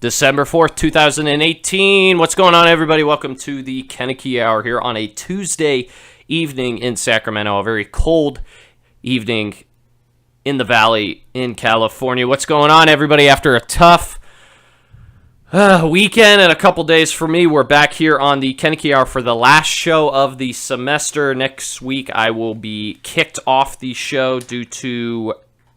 December 4th, 2018. What's going on, everybody? Welcome to the Koeneke Hour here on a Tuesday evening in Sacramento. A very cold evening in the Valley in California. What's going on, everybody? After a tough weekend and a couple days for me, we're back here on the Koeneke Hour for the last show of the semester. Next week, I will be kicked off the show due to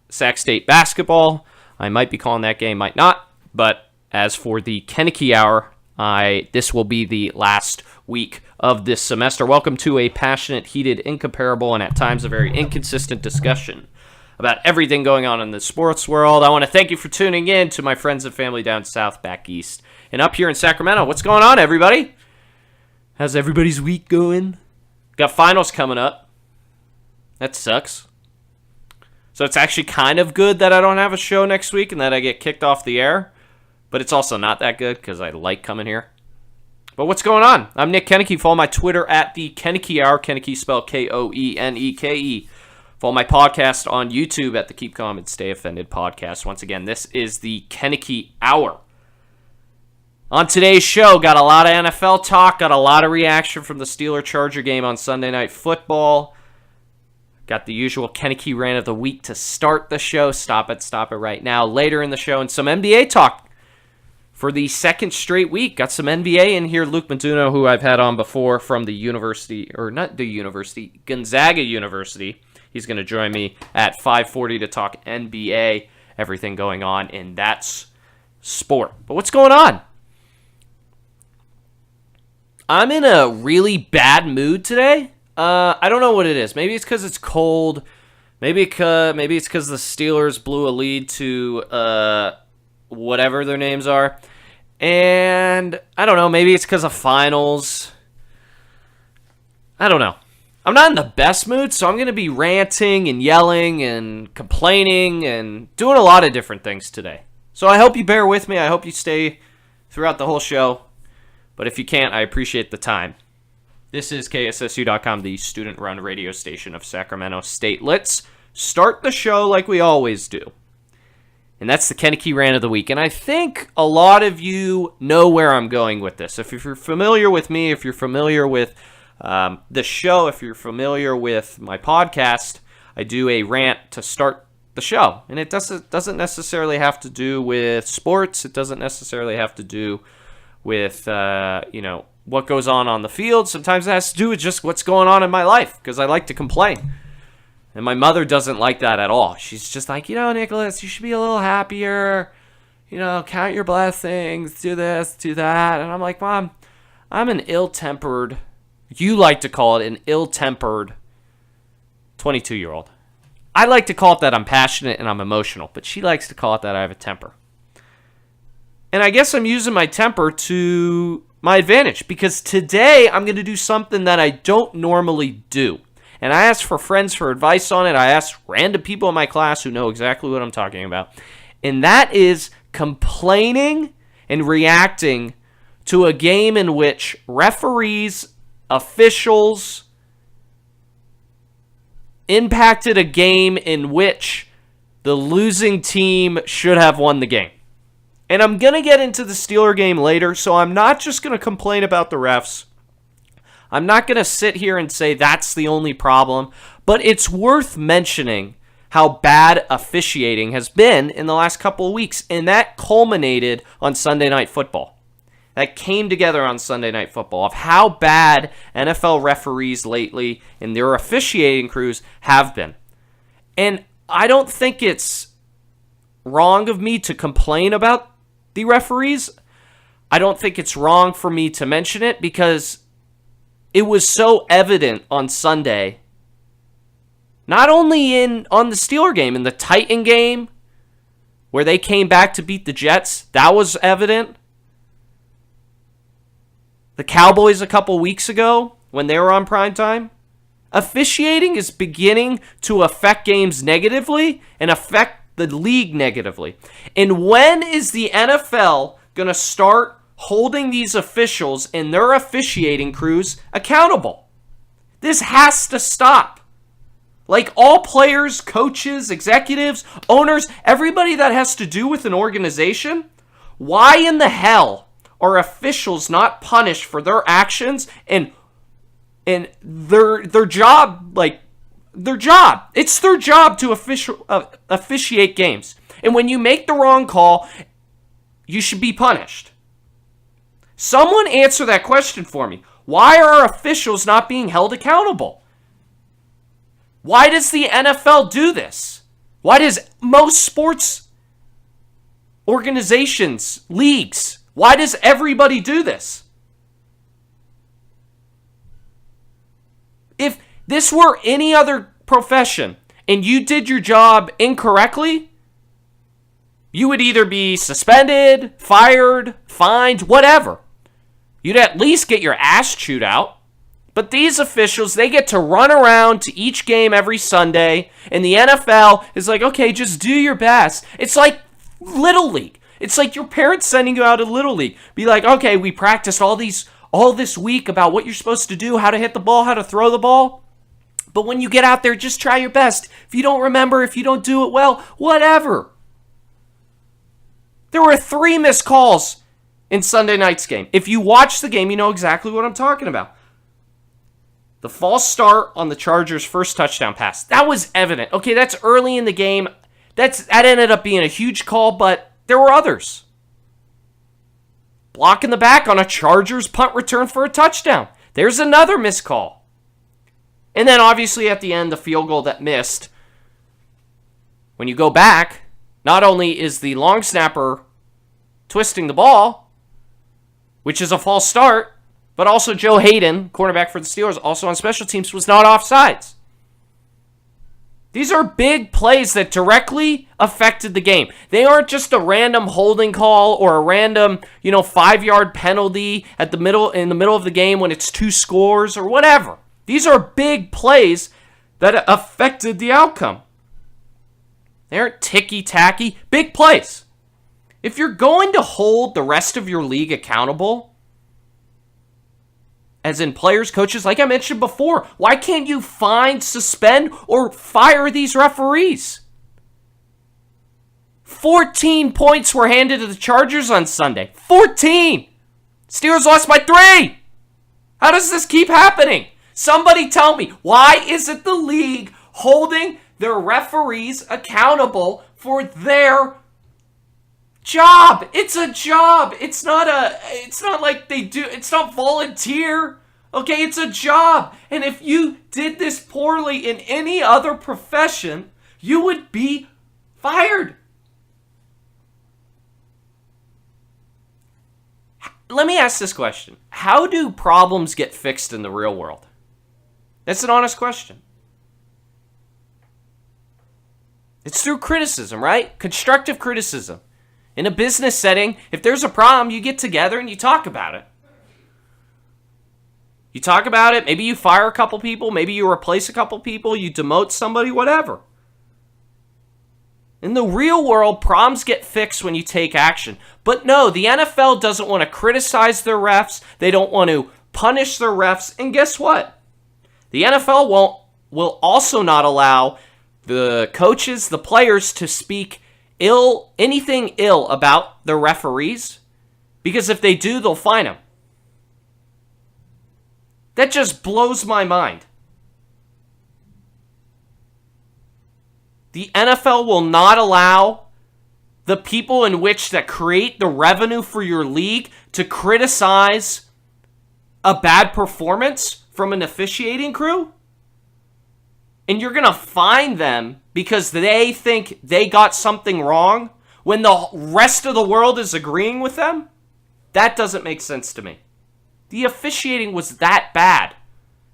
Sac State basketball. I might be calling that game, might not, but as for the Koeneke Hour, this will be the last week of this semester. Welcome to a passionate, heated, incomparable, and at times a very inconsistent discussion about everything going on in the sports world. I want to thank you for tuning in to my friends and family down south, back east, and up here in Sacramento. What's going on, everybody? How's everybody's week going? Got finals coming up. That sucks. So it's actually kind of good that I don't have a show next week and that I get kicked off the air. But it's also not that good because I like coming here. But what's going on? I'm Nick Koeneke. Follow my Twitter at the Koeneke Hour. Koeneke spelled Koeneke. Follow my podcast on YouTube at the Keep Calm and Stay Offended podcast. Once again, this is the Koeneke Hour. On today's show, got a lot of NFL talk, got a lot of reaction from the Steeler-Charger game on Sunday Night Football. Got the usual Koeneke Rant of the week to start the show. Stop it right now. Later in the show, and some NBA talk for the second straight week. Got some NBA in here. Luke Maduno, who I've had on before from the university, or not the university, Gonzaga University. He's going to join me at 5:40 to talk NBA, everything going on in that sport. But what's going on? I'm in a really bad mood today. I don't know what it is. Maybe it's because it's cold. Maybe it's because the Steelers blew a lead to whatever their names are. And I don't know. Maybe it's because of finals. I don't know. I'm not in the best mood, so I'm going to be ranting and yelling and complaining and doing a lot of different things today. So I hope you bear with me. I hope you stay throughout the whole show. But if you can't, I appreciate the time. This is KSSU.com, the student-run radio station of Sacramento State. Let's start the show like we always do. And that's the Koeneke Rant of the week. And I think a lot of you know where I'm going with this. If you're familiar with me, if you're familiar with the show, if you're familiar with my podcast, I do a rant to start the show. And it doesn't necessarily have to do with sports. It doesn't necessarily have to do with, what goes on the field. Sometimes it has to do with just what's going on in my life, because I like to complain. And my mother doesn't like that at all. She's just like, Nicholas, you should be a little happier. Count your blessings, do this, do that. And I'm like, Mom, I'm an ill-tempered, you like to call it an ill-tempered 22-year-old. I like to call it that I'm passionate and I'm emotional, but she likes to call it that I have a temper. And I guess I'm using my temper to my advantage, because today I'm going to do something that I don't normally do. And I asked for friends for advice on it. I asked random people in my class who know exactly what I'm talking about. And that is complaining and reacting to a game in which referees, officials impacted a game in which the losing team should have won the game. And I'm going to get into the Steeler game later, so I'm not just going to complain about the refs. I'm not going to sit here and say that's the only problem, but it's worth mentioning how bad officiating has been in the last couple of weeks, and that culminated on Sunday Night Football. That came together on Sunday Night Football of how bad NFL referees lately and their officiating crews have been. And I don't think it's wrong of me to complain about the referees. I don't think it's wrong for me to mention it, because it was so evident on Sunday, not only on the Steeler game, in the Titan game, where they came back to beat the Jets, that was evident. The Cowboys a couple weeks ago, when they were on primetime, officiating is beginning to affect games negatively and affect the league negatively. And when is the NFL going to start holding these officials and their officiating crews accountable? This has to stop. Like all players, coaches, executives, owners, everybody that has to do with an organization, Why in the hell are officials not punished for their actions and their job, like their job? It's their job to officiate games. And when you make the wrong call, you should be punished. Someone answer that question for me. Why are officials not being held accountable? Why does the NFL do this? Why does most sports organizations, leagues, why does everybody do this? If this were any other profession and you did your job incorrectly, you would either be suspended, fired, fined, whatever. You'd at least get your ass chewed out. But these officials, they get to run around to each game every Sunday, and the NFL is like, okay, just do your best. It's like Little League. It's like your parents sending you out to Little League. Be like, okay, we practiced all this week about what you're supposed to do, how to hit the ball, how to throw the ball. But when you get out there, just try your best. If you don't remember, if you don't do it well, whatever. There were 3 missed calls in Sunday night's game. If you watch the game, you know exactly what I'm talking about. The false start on the Chargers' first touchdown pass. That was evident. Okay, that's early in the game. That ended up being a huge call, but there were others. Block in the back on a Chargers punt return for a touchdown. There's another missed call. And then obviously at the end, the field goal that missed. When you go back, not only is the long snapper twisting the ball, which is a false start, but also Joe Hayden, cornerback for the Steelers, also on special teams, was not offsides. These are big plays that directly affected the game. They aren't just a random holding call or a random, 5-yard penalty in the middle of the game when it's 2 scores or whatever. These are big plays that affected the outcome. They aren't ticky-tacky. Big plays. If you're going to hold the rest of your league accountable, as in players, coaches, like I mentioned before, why can't you fine, suspend, or fire these referees? 14 points were handed to the Chargers on Sunday. 14! Steelers lost by 3! How does this keep happening? Somebody tell me, why isn't the league holding their referees accountable for their job? It's a job. It's not like they do, it's not volunteer. Okay, it's a job. And if you did this poorly in any other profession, you would be fired. Let me ask this question. How do problems get fixed in the real world? That's an honest question. It's through criticism, right? Constructive criticism. In a business setting, if there's a problem, you get together and you talk about it. You talk about it, maybe you fire a couple people, maybe you replace a couple people, you demote somebody, whatever. In the real world, problems get fixed when you take action. But no, the NFL doesn't want to criticize their refs. They don't want to punish their refs. And guess what? The NFL will also not allow the coaches, the players to speak anything ill about the referees, because if they do, they'll fine them. That just blows my mind. The NFL will not allow the people in which that create the revenue for your league to criticize a bad performance from an officiating crew? And you're going to fine them because they think they got something wrong when the rest of the world is agreeing with them? That doesn't make sense to me. The officiating was that bad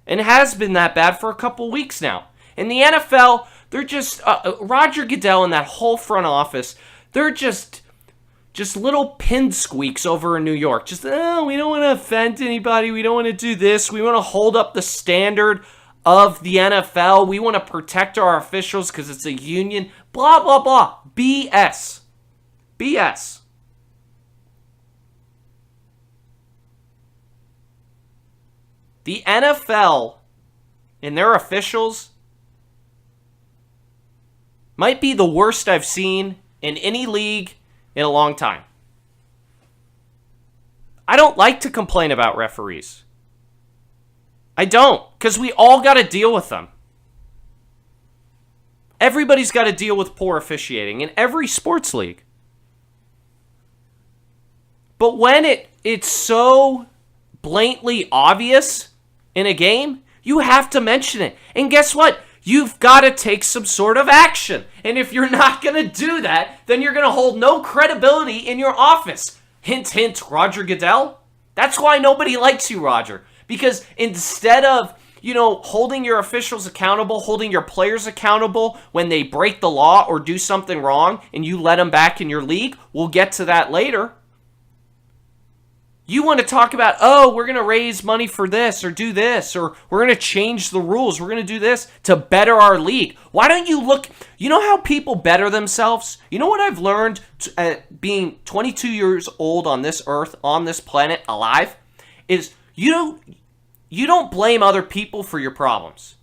and has been that bad for a couple weeks now. In the NFL, they're just, Roger Goodell and that whole front office, they're just little pin squeaks over in New York. Just, we don't want to offend anybody. We don't want to do this. We want to hold up the standard of the NFL. We want to protect our officials because it's a union. Blah, blah, blah. BS. BS. The NFL and their officials might be the worst I've seen in any league in a long time. I don't like to complain about referees. I don't, because we all got to deal with them. Everybody's got to deal with poor officiating in every sports league. But when it's so blatantly obvious in a game, you have to mention it. And guess what? You've got to take some sort of action. And if you're not going to do that, then you're going to hold no credibility in your office. Hint, hint, Roger Goodell. That's why nobody likes you, Roger. Because instead of, holding your officials accountable, holding your players accountable when they break the law or do something wrong and you let them back in your league, we'll get to that later. You want to talk about, we're going to raise money for this or do this, or we're going to change the rules, we're going to do this to better our league. Why don't you look, how people better themselves? You know what I've learned being 22 years old on this earth, on this planet, alive, is you don't blame other people for your problems.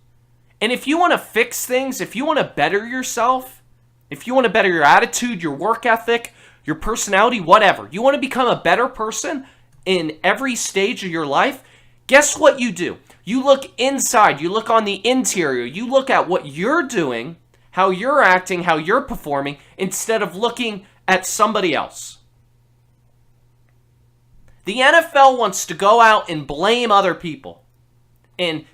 And if you want to fix things, if you want to better yourself, if you want to better your attitude, your work ethic, your personality, whatever, you want to become a better person in every stage of your life, guess what you do? You look inside, you look on the interior, you look at what you're doing, how you're acting, how you're performing, instead of looking at somebody else. The NFL wants to go out and blame other people and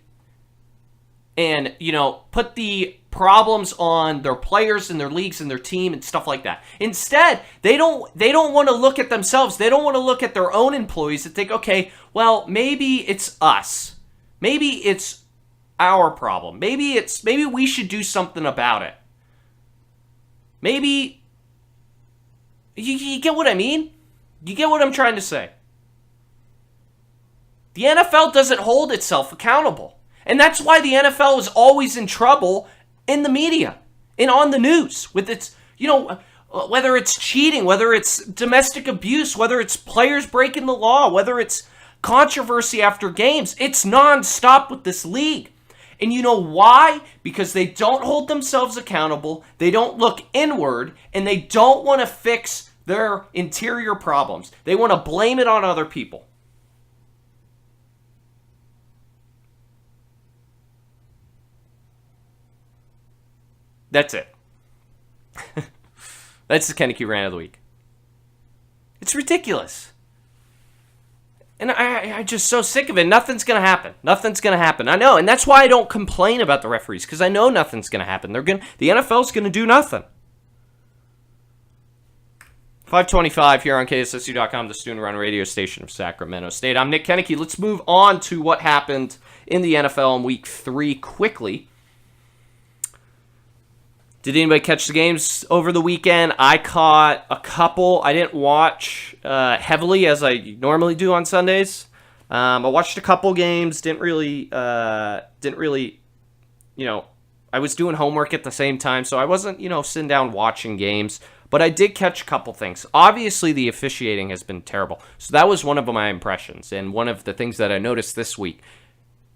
put the problems on their players and their leagues and their team and stuff like that. Instead, they don't want to look at themselves. They don't want to look at their own employees and think, okay, well, maybe it's us. Maybe it's our problem. Maybe we should do something about it. Maybe you get what I mean? You get what I'm trying to say? The NFL doesn't hold itself accountable. And that's why the NFL is always in trouble in the media and on the news with its, whether it's cheating, whether it's domestic abuse, whether it's players breaking the law, whether it's controversy after games. It's nonstop with this league. And you know why? Because they don't hold themselves accountable, they don't look inward, and they don't want to fix their interior problems. They want to blame it on other people. That's it. That's the Koeneke Rant of the Week. It's ridiculous. And I'm just so sick of it. Nothing's going to happen. Nothing's going to happen. I know. And that's why I don't complain about the referees, because I know nothing's going to happen. The NFL's going to do nothing. 525 here on KSSU.com, the student-run radio station of Sacramento State. I'm Nick Koeneke. Let's move on to what happened in the NFL in Week 3 quickly. Did anybody catch the games over the weekend? I caught a couple. I didn't watch heavily as I normally do on Sundays. I watched a couple games. Didn't really, I was doing homework at the same time, so I wasn't, sitting down watching games. But I did catch a couple things. Obviously, the officiating has been terrible. So that was one of my impressions, and one of the things that I noticed this week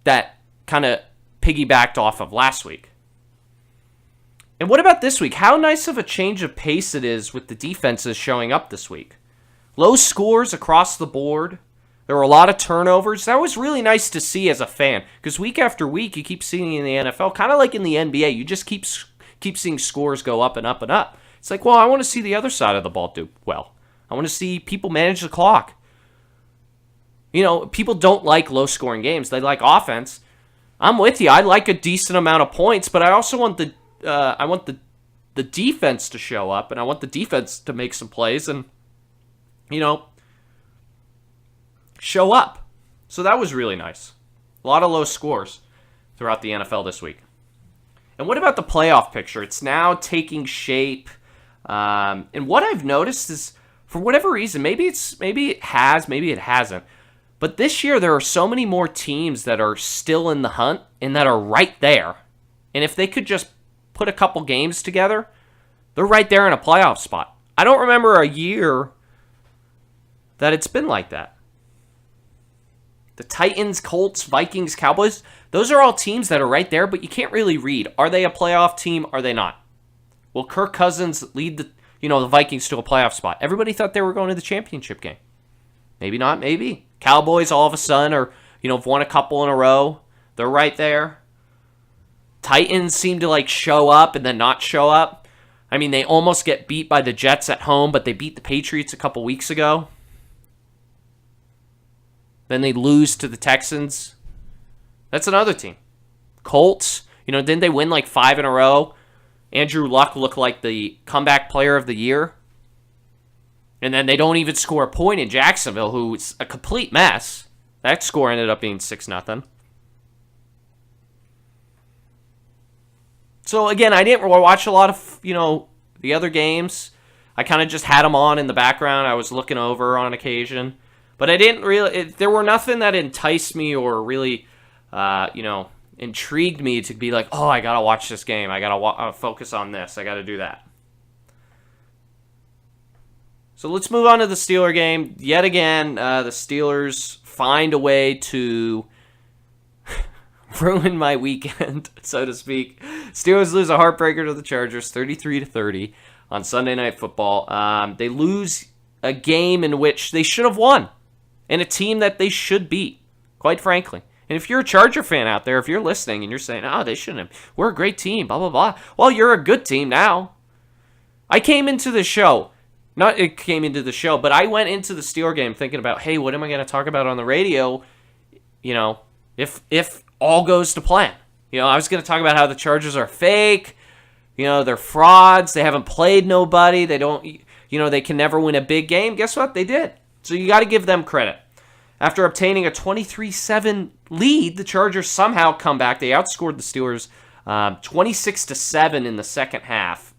that kind of piggybacked off of last week. And what about this week? How nice of a change of pace it is with the defenses showing up this week. Low scores across the board. There were a lot of turnovers. That was really nice to see as a fan, because week after week you keep seeing in the NFL, kind of like in the NBA, you just keep seeing scores go up and up and up. It's like, well, I want to see the other side of the ball do well. I want to see people manage the clock. People don't like low-scoring games. They like offense. I'm with you. I like a decent amount of points, but I also want the defense to show up, and I want the defense to make some plays and, show up. So that was really nice. A lot of low scores throughout the NFL this week. And what about the playoff picture? It's now taking shape. And what I've noticed is, for whatever reason, maybe it has, maybe it hasn't, but this year there are so many more teams that are still in the hunt and that are right there. And if they could just put a couple games together, they're right there in a playoff spot. I don't remember a year that it's been like that. The Titans, Colts, Vikings, Cowboys, those are all teams that are right there, but you can't really read. Are they a playoff team? Are they not? Will Kirk Cousins lead the Vikings to a playoff spot? Everybody thought they were going to the championship game. Maybe not, maybe. Cowboys all of a sudden are, have won a couple in a row. They're right there. Titans seem to show up and then not show up. I mean, they almost get beat by the Jets at home, but they beat the Patriots a couple weeks ago. Then they lose to the Texans. That's another team. Colts, didn't they win 5 in a row? Andrew Luck looked like the comeback player of the year. And then they don't even score a point in Jacksonville, who's a complete mess. That score ended up being 6-0. So, again, I didn't watch a lot of, the other games. I kind of just had them on in the background. I was looking over on occasion. But I didn't really... there were nothing that enticed me or really, intrigued me to be like, oh, I got to watch this game. I got to focus on this. I got to do that. So let's move on to the Steeler game. Yet again, the Steelers find a way to ruin my weekend, so to speak. Steelers lose a heartbreaker to the Chargers, 33-30 on Sunday Night Football. They lose a game in which they should have won, and a team that they should beat, quite frankly. And if you're a Charger fan out there, if you're listening and you're saying, oh, they shouldn't have, we're a great team, blah, blah, blah. Well, you're a good team now. I came into the show... but I went into the Steeler game thinking about, hey, what am I going to talk about on the radio, if all goes to plan. I was going to talk about how the Chargers are fake, they're frauds, they haven't played nobody, they don't, they can never win a big game. Guess what? They did. So you got to give them credit. After obtaining a 23-7 lead, the Chargers somehow come back. They outscored the Steelers 26-7 in the second half.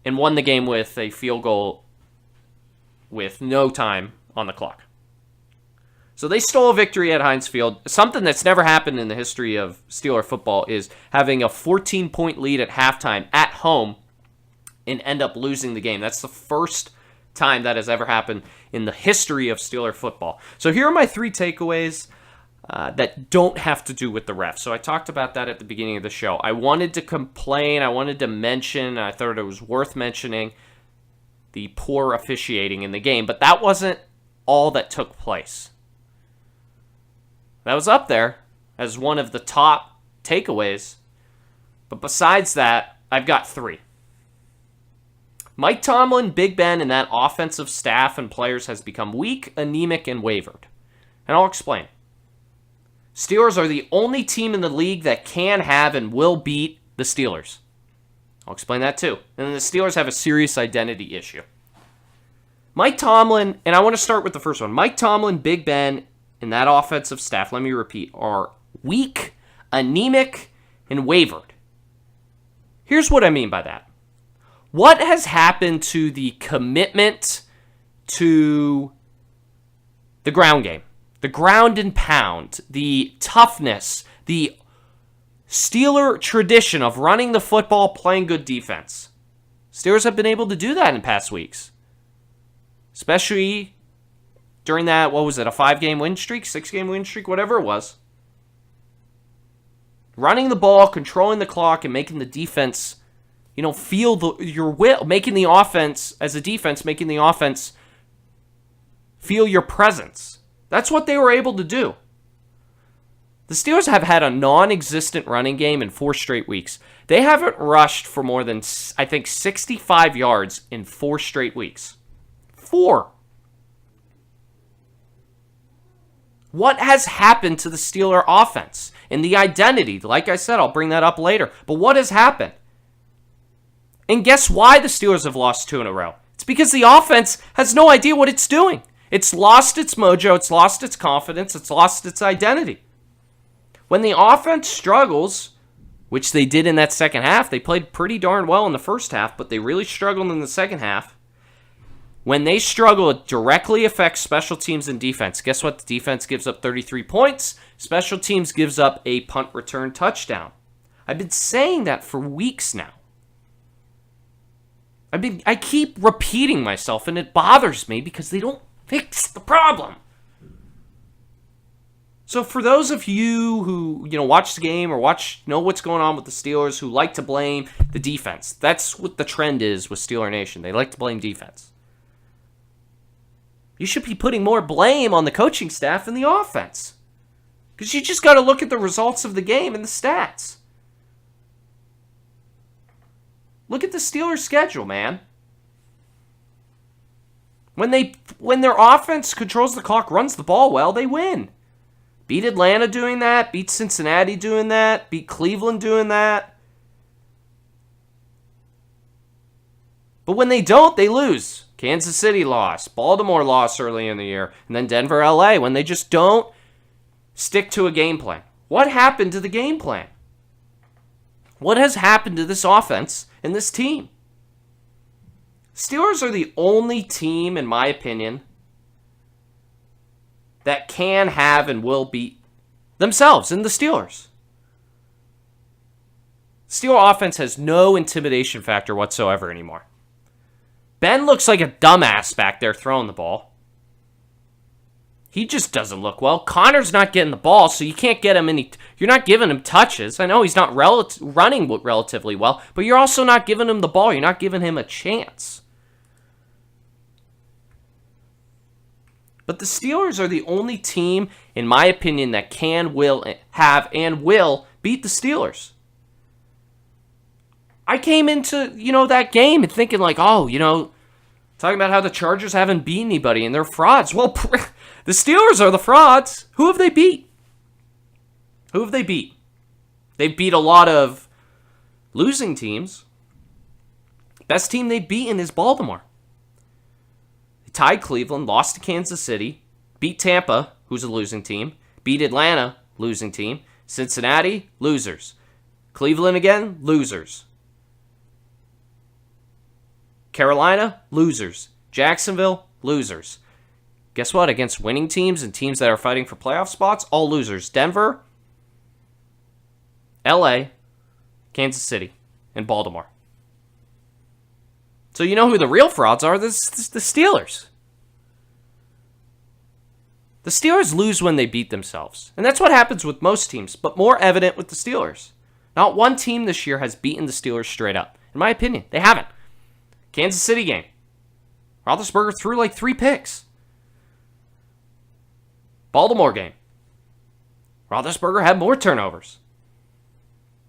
And won the game with a field goal with no time on the clock. So they stole a victory at Heinz Field. Something that's never happened in the history of Steeler football is having a 14-point lead at halftime at home and end up losing the game. That's the first time that has ever happened in the history of Steeler football. So here are my 3 takeaways that don't have to do with the refs. So I talked about that at the beginning of the show. I wanted to complain, I wanted to mention, I thought it was worth mentioning the poor officiating in the game, but that wasn't all that took place. That was up there as one of the top takeaways, but besides that, I've got 3. Mike Tomlin, Big Ben, and that offensive staff and players has become weak, anemic, and wavered. And I'll explain. Steelers are the only team in the league that can have and will beat the Steelers. I'll explain that too. And then the Steelers have a serious identity issue. Mike Tomlin, and I want to start with the first one. Mike Tomlin, Big Ben, and that offensive staff, let me repeat, are weak, anemic, and wavered. Here's what I mean by that. What has happened to the commitment to the ground game? The ground and pound, the toughness, the Steeler tradition of running the football, playing good defense. Steelers have been able to do that in past weeks. Especially during that, a 5-game win streak, 6-game win streak, whatever it was. Running the ball, controlling the clock, and making the defense, feel your will. Making the offense, as a defense, making the offense feel your presence. That's what they were able to do. The Steelers have had a non-existent running game in 4 straight weeks. They haven't rushed for more than, I think, 65 yards in 4 straight weeks. 4. What has happened to the Steeler offense and the identity? Like I said, I'll bring that up later. But what has happened? And guess why the Steelers have lost 2 in a row? It's because the offense has no idea what it's doing. It's lost its mojo, it's lost its confidence, it's lost its identity. When the offense struggles, which they did in that second half, they played pretty darn well in the first half, but they really struggled in the second half. When they struggle, it directly affects special teams and defense. Guess what? The defense gives up 33 points. Special teams gives up a punt return touchdown. I've been saying that for weeks now. I keep repeating myself, and it bothers me because they don't fix the problem. So for those of you who, watch the game or know what's going on with the Steelers, who like to blame the defense, that's what the trend is with Steeler Nation. They like to blame defense. You should be putting more blame on the coaching staff and the offense. Because you just got to look at the results of the game and the stats. Look at the Steelers' schedule, man. When their offense controls the clock, runs the ball well, they win. Beat Atlanta doing that, beat Cincinnati doing that, beat Cleveland doing that. But when they don't, they lose. Kansas City lost, Baltimore lost early in the year, and then Denver, LA, when they just don't stick to a game plan. What happened to the game plan? What has happened to this offense and this team? Steelers are the only team, in my opinion, that can have and will beat themselves in the Steelers. Steeler offense has no intimidation factor whatsoever anymore. Ben looks like a dumbass back there throwing the ball. He just doesn't look well. Connor's not getting the ball, so you can't get him any... You're not giving him touches. I know he's not running relatively well, but you're also not giving him the ball. You're not giving him a chance. But the Steelers are the only team, in my opinion, that can, will, have, and will beat the Steelers. I came into, that game and thinking like, talking about how the Chargers haven't beat anybody and they're frauds. Well, the Steelers are the frauds. Who have they beat? They've beat a lot of losing teams. Best team they've beaten is Baltimore. They tied Cleveland, lost to Kansas City, beat Tampa, who's a losing team, beat Atlanta, losing team, Cincinnati, losers. Cleveland again, losers. Carolina, losers. Jacksonville, losers. Guess what? Against winning teams and teams that are fighting for playoff spots, all losers. Denver, LA, Kansas City, and Baltimore. So you know who the real frauds are? The Steelers. The Steelers lose when they beat themselves. And that's what happens with most teams, but more evident with the Steelers. Not one team this year has beaten the Steelers straight up. In my opinion, they haven't. Kansas City game. Roethlisberger threw like 3 picks. Baltimore game. Roethlisberger had more turnovers.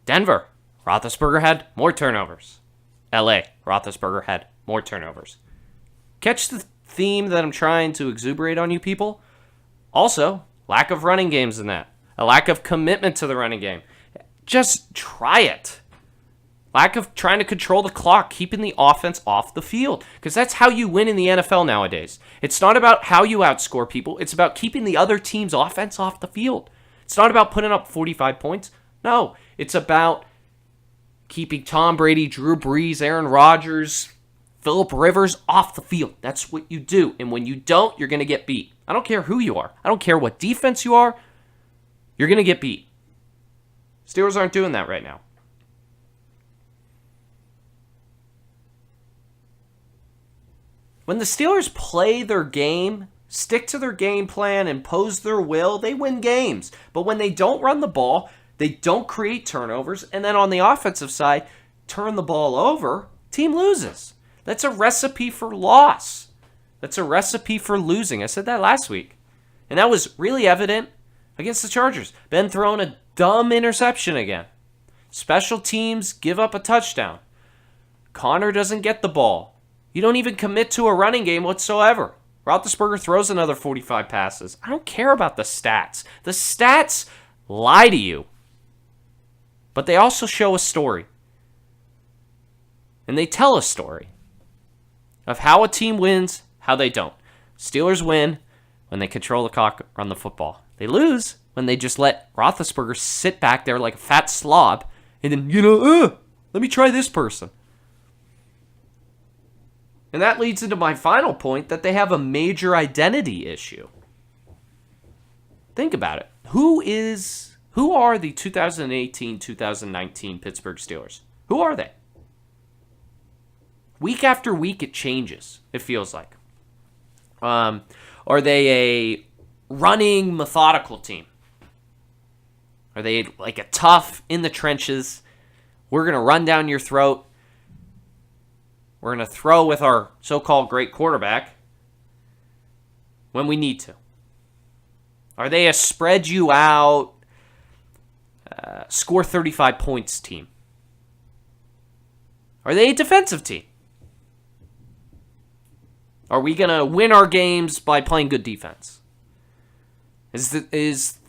Denver. Roethlisberger had more turnovers. LA. Roethlisberger had more turnovers. Catch the theme that I'm trying to exuberate on you people? Also, lack of running games in that. A lack of commitment to the running game. Just try it. Lack of trying to control the clock, keeping the offense off the field. Because that's how you win in the NFL nowadays. It's not about how you outscore people. It's about keeping the other team's offense off the field. It's not about putting up 45 points. No, it's about keeping Tom Brady, Drew Brees, Aaron Rodgers, Phillip Rivers off the field. That's what you do. And when you don't, you're going to get beat. I don't care who you are. I don't care what defense you are. You're going to get beat. Steelers aren't doing that right now. When the Steelers play their game, stick to their game plan, impose their will, they win games. But when they don't run the ball, they don't create turnovers, and then on the offensive side, turn the ball over, team loses. That's a recipe for loss. That's a recipe for losing. I said that last week. And that was really evident against the Chargers. Ben throwing a dumb interception again. Special teams give up a touchdown. Connor doesn't get the ball. You don't even commit to a running game whatsoever. Roethlisberger throws another 45 passes. I don't care about the stats. The stats lie to you. But they also show a story. And they tell a story of how a team wins, how they don't. Steelers win when they control the clock, run the football. They lose when they just let Roethlisberger sit back there like a fat slob and then, let me try this person. And that leads into my final point, that they have a major identity issue. Think about it. Who are the 2018-2019 Pittsburgh Steelers? Who are they? Week after week it changes, it feels like. Are they a running, methodical team? Are they like a tough, in the trenches, we're going to run down your throat, we're going to throw with our so-called great quarterback? when we need to? Are they a spread you out, score 35 points team? Are they a defensive team? Are we going to win our games by playing good defense? Is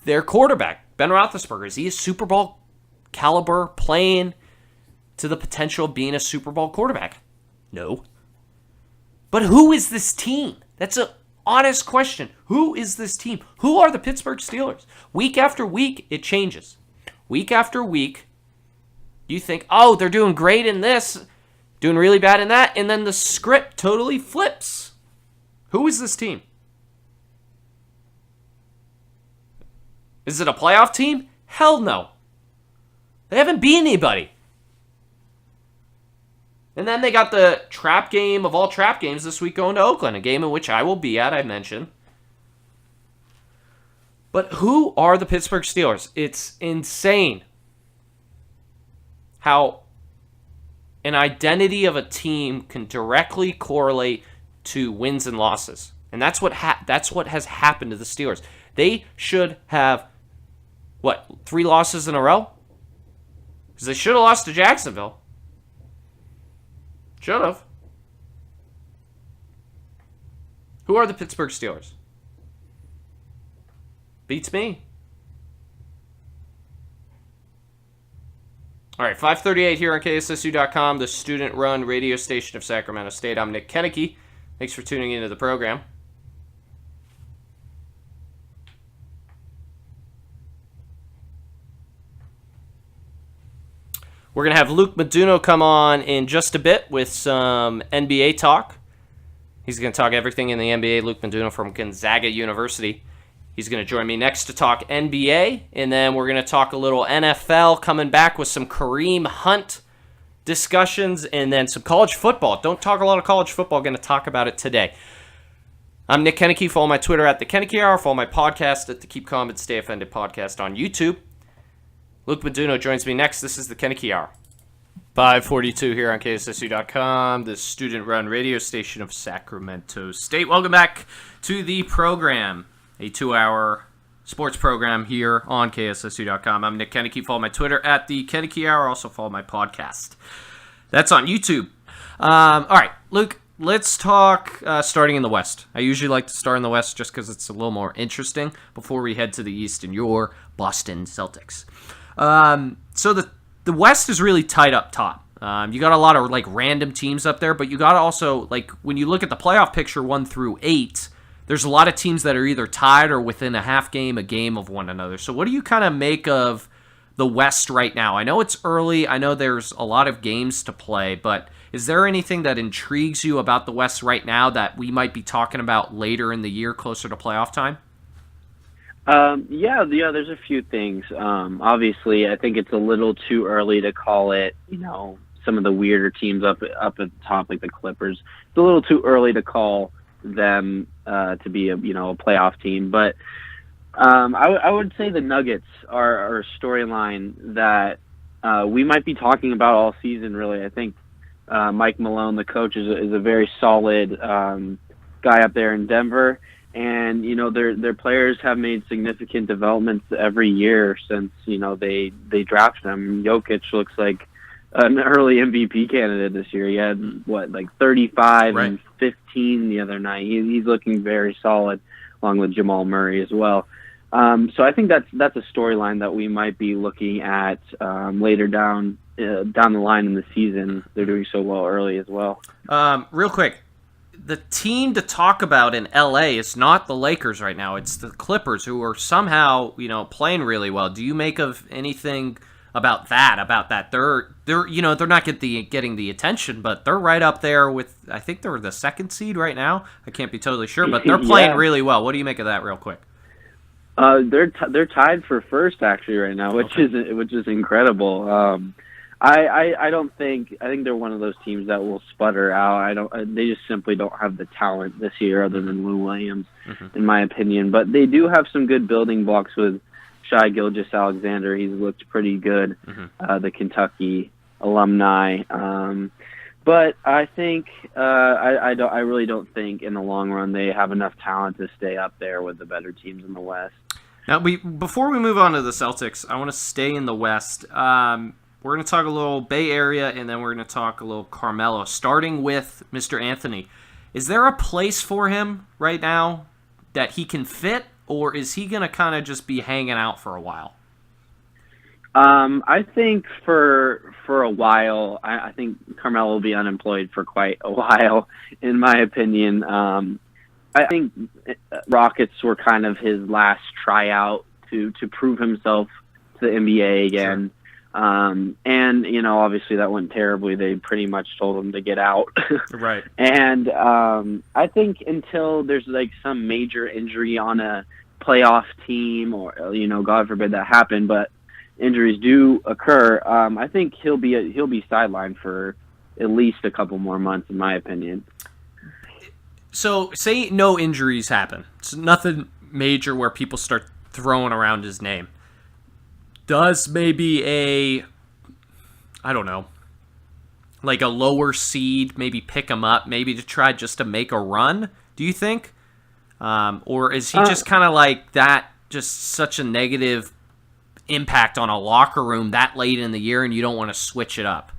their quarterback, Ben Roethlisberger, is he a Super Bowl caliber, playing to the potential of being a Super Bowl quarterback? No. But who is this team? That's an honest question. Who is this team? Who are the Pittsburgh Steelers? Week after week, it changes. Week after week, you think, oh, they're doing great in this, doing really bad in that, and then the script totally flips. Who is this team? Is it a playoff team? Hell no. They haven't beat anybody. And then they got the trap game of all trap games this week going to Oakland, a game in which I will be at, I mentioned. But who are the Pittsburgh Steelers? It's insane how an identity of a team can directly correlate to wins and losses. And that's what has happened to the Steelers. They should have, 3 losses in a row? Because they should have lost to Jacksonville. Should have. Who are the Pittsburgh Steelers? Beats me. All right, 5:38 here on KSSU.com, the student-run radio station of Sacramento State. I'm Nick Koeneke. Thanks for tuning into the program. We're going to have Luke Meduno come on in just a bit with some NBA talk. He's going to talk everything in the NBA. Luke Meduno from Gonzaga University. He's going to join me next to talk NBA, and then we're going to talk a little NFL, coming back with some Kareem Hunt discussions, and then some college football. Don't talk a lot of college football. Going to talk about it today. I'm Nick Koeneke. Follow my Twitter at the Koeneke Hour. Follow my podcast at the Keep Calm and Stay Offended podcast on YouTube. Luke Meduno joins me next. This is the Koeneke Hour. 5:42 here on KSSU.com, the student-run radio station of Sacramento State. Welcome back to the program, a 2-hour sports program here on KSSU.com. I'm Nick Koeneke. Follow my Twitter at the Koeneke Hour. Also follow my podcast. That's on YouTube. All right, Luke, let's talk starting in the West. I usually like to start in the West just because it's a little more interesting before we head to the East and your Boston Celtics. So the West is really tight up top. You got a lot of random teams up there, but you got to also, when you look at the playoff picture 1 through 8, there's a lot of teams that are either tied or within a game of one another. So what do you kind of make of the West right now? I know it's early. I know there's a lot of games to play, but is there anything that intrigues you about the West right now that we might be talking about later in the year, closer to playoff time? Yeah, there's a few things. Obviously, I think it's a little too early to call it, some of the weirder teams up at the top, like the Clippers. It's a little too early to call them to be a playoff team. But I would say the Nuggets are a storyline that we might be talking about all season, really. I think Mike Malone, the coach, is a very solid guy up there in Denver. And, their players have made significant developments every year since, they drafted him. Jokic looks like an early MVP candidate this year. He had, 35 right, and 15 the other night. He's looking very solid, along with Jamal Murray as well. So I think that's a storyline that we might be looking at later down the line in the season. They're doing so well early as well. Real quick. The team to talk about in LA is not the Lakers right now. It's the Clippers, who are somehow, playing really well. Do you make of anything about that? They're not getting the attention, but they're right up there with, I think they're the 2nd seed right now. I can't be totally sure, but they're playing really well. What do you make of that, real quick? They're tied for first actually right now, which is incredible. I think they're one of those teams that will sputter out. They just simply don't have the talent this year, other than Lou Williams, in my opinion. But they do have some good building blocks with Shai Gilgeous-Alexander. He's looked pretty good, the Kentucky alumni. But I think I really don't think in the long run they have enough talent to stay up there with the better teams in the West. Now, before we move on to the Celtics, I want to stay in the West. We're going to talk a little Bay Area, and then we're going to talk a little Carmelo, starting with Mr. Anthony. Is there a place for him right now that he can fit, or is he going to kind of just be hanging out for a while? I think for a while, I think Carmelo will be unemployed for quite a while, in my opinion. I think Rockets were kind of his last tryout to prove himself to the NBA again. Sure. And, obviously that went terribly. They pretty much told him to get out. Right. And I think until there's like some major injury on a playoff team or, God forbid that happen, but injuries do occur, I think he'll be sidelined for at least a couple more months, in my opinion. So, say no injuries happen. It's nothing major where people start throwing around his name. Does maybe like a lower seed maybe pick him up, maybe to try just to make a run, do you think? Or is he just kind of like that, just such a negative impact on a locker room that late in the year and you don't want to switch it up?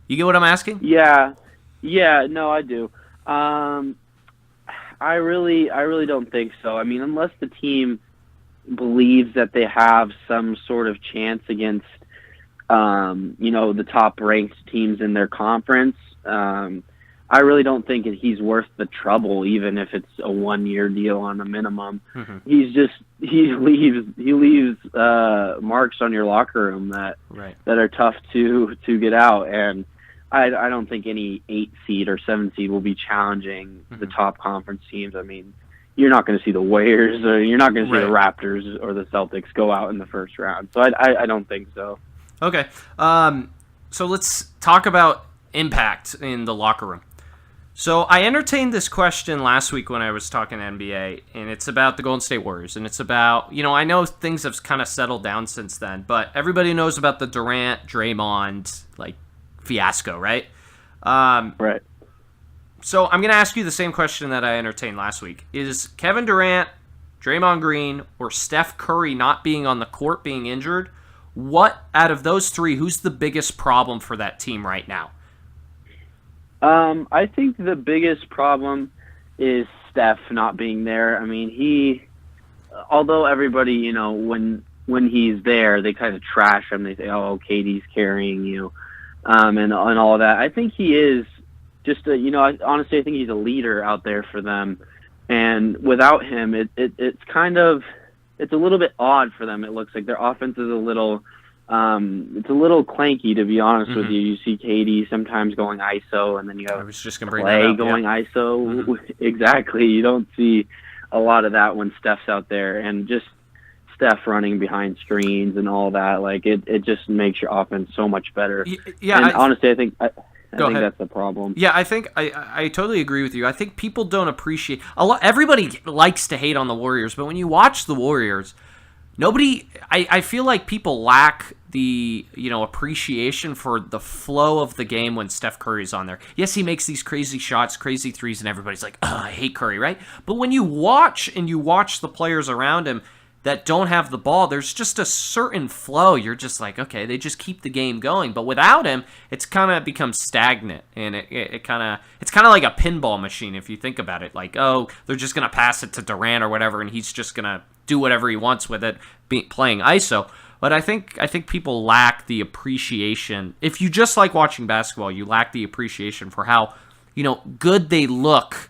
You get what I'm asking? Yeah, no, I do. I really don't think so. I mean, unless the team believes that they have some sort of chance against, the top-ranked teams in their conference, I really don't think he's worth the trouble, even if it's a one-year deal on a minimum. Mm-hmm. He leaves marks on your locker room that are tough to get out, and I don't think any 8 seed or 7 seed will be challenging the top conference teams. I mean, you're not going to see the Warriors or you're not going to see the Raptors or the Celtics go out in the first round. So I don't think so. Okay. So let's talk about impact in the locker room. So I entertained this question last week when I was talking NBA, and it's about the Golden State Warriors, and it's about, I know things have kind of settled down since then, but everybody knows about the Durant, Draymond, fiasco, right? Right. So I'm going to ask you the same question that I entertained last week. Is Kevin Durant, Draymond Green, or Steph Curry not being on the court, being injured? What out of those three, who's the biggest problem for that team right now? I think the biggest problem is Steph not being there. I mean, although everybody, when he's there, they kind of trash him. They say, "Oh, KD's carrying you," and all of that. I think he is just honestly, I think he's a leader out there for them. And without him, it's kind of, it's a little bit odd for them. It looks like their offense is it's a little clanky, to be honest with you. You see KD sometimes going ISO, and then you have Clay going ISO. Mm-hmm. Exactly. You don't see a lot of that when Steph's out there, and just Steph running behind screens and all that. It just makes your offense so much better. Yeah. And honestly, I think that's the problem. Yeah, I think I totally agree with you. I think people don't appreciate everybody likes to hate on the Warriors, but when you watch the Warriors, I feel like people lack the appreciation for the flow of the game when Steph Curry's on there. Yes, he makes these crazy shots, crazy threes, and everybody's like, "Oh, I hate Curry," right? But when you watch the players around him that don't have the ball, there's just a certain flow. You're just like, okay, they just keep the game going. But without him, it's kind of becomes stagnant, and it's kind of like a pinball machine if you think about it. Like, oh, they're just gonna pass it to Durant or whatever, and he's just gonna do whatever he wants with it, playing ISO. But I think people lack the appreciation. If you just like watching basketball, you lack the appreciation for how good they look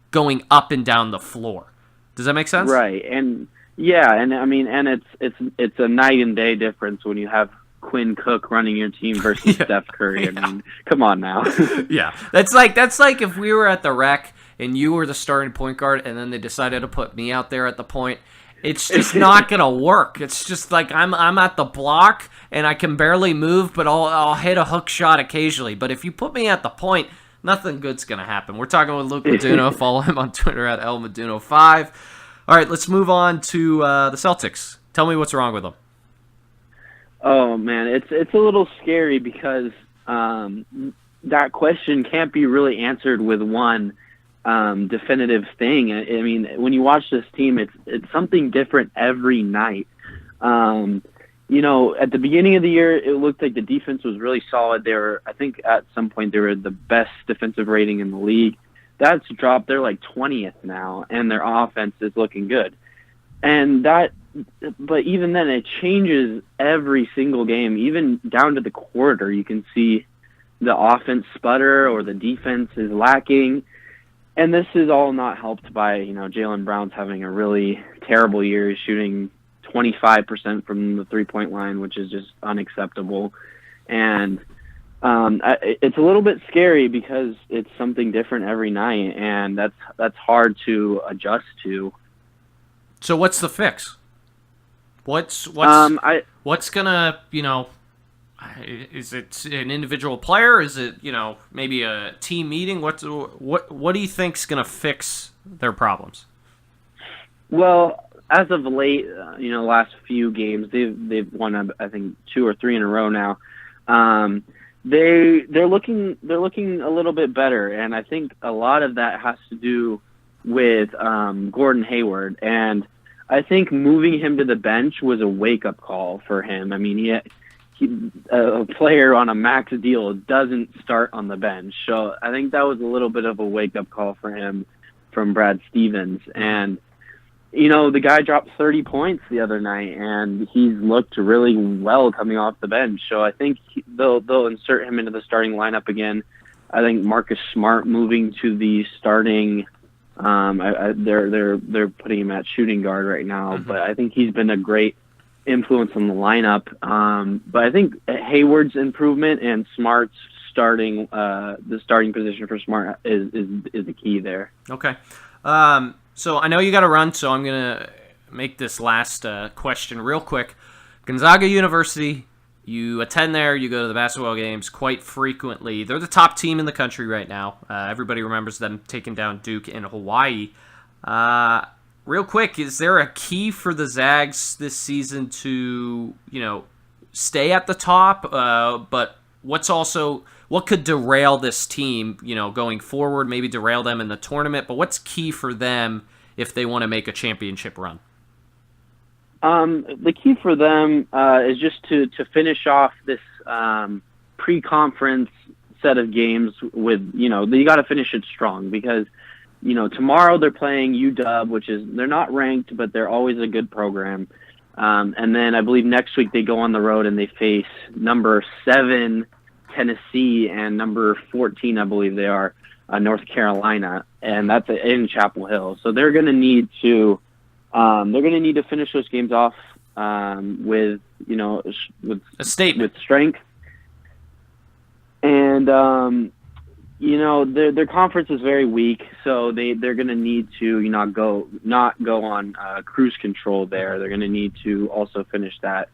going up and down the floor. Does that make sense? Right. And yeah, and I mean, and it's a night and day difference when you have Quinn Cook running your team versus Steph Curry. I mean, come on now. Yeah, that's like if we were at the Rec and you were the starting point guard, and then they decided to put me out there at the point. It's just not gonna work. It's just like I'm at the block and I can barely move, but I'll hit a hook shot occasionally. But if you put me at the point, nothing good's gonna happen. We're talking with Luke Meduno. Follow him on Twitter at LMeduno5. All right, let's move on to the Celtics. Tell me what's wrong with them. Oh man, it's a little scary because that question can't be really answered with one definitive thing. I mean, when you watch this team, it's something different every night. At the beginning of the year, it looked like the defense was really solid. I think at some point they were the best defensive rating in the league. That's dropped. They're like 20th now, and their offense is looking good. But even then, it changes every single game, even down to the quarter. You can see the offense sputter or the defense is lacking. And this is all not helped by, Jaylen Brown's having a really terrible year. He's shooting 25% from the three-point line, which is just unacceptable. And it's a little bit scary because it's something different every night, and that's hard to adjust to. So what's the fix? What's gonna, is it an individual player? Is it, maybe a team meeting? What do you think's gonna fix their problems? Well, as of late, last few games, they've won, I think, 2 or 3 in a row now. They're looking a little bit better, and I think a lot of that has to do with Gordon Hayward. And I think moving him to the bench was a wake-up call for him. I mean, a player on a max deal doesn't start on the bench. So I think that was a little bit of a wake-up call for him from Brad Stevens. And, the guy dropped 30 points the other night, and he's looked really well coming off the bench. So I think they'll insert him into the starting lineup again. I think Marcus Smart moving to the starting they're putting him at shooting guard right now, but I think he's been a great influence on the lineup. But I think Hayward's improvement and Smart's the starting position for Smart is the key there. Okay. So I know you got to run, so I'm going to make this last question real quick. Gonzaga University, you attend there, you go to the basketball games quite frequently. They're the top team in the country right now. Everybody remembers them taking down Duke in Hawaii. Real quick, is there a key for the Zags this season to, stay at the top? But what could derail this team, going forward, maybe derail them in the tournament? But what's key for them if they want to make a championship run? The key for them is just to finish off this pre-conference set of games with, you got to finish it strong because, tomorrow they're playing UW, which is, they're not ranked, but they're always a good program. And then I believe next week they go on the road and they face number 7 Tennessee and number 14, I believe they are, North Carolina, and that's in Chapel Hill. So they're going to need to finish those games off with a statement, with strength. And their conference is very weak, so they're going to need to not go on cruise control there. They're going to need to also finish that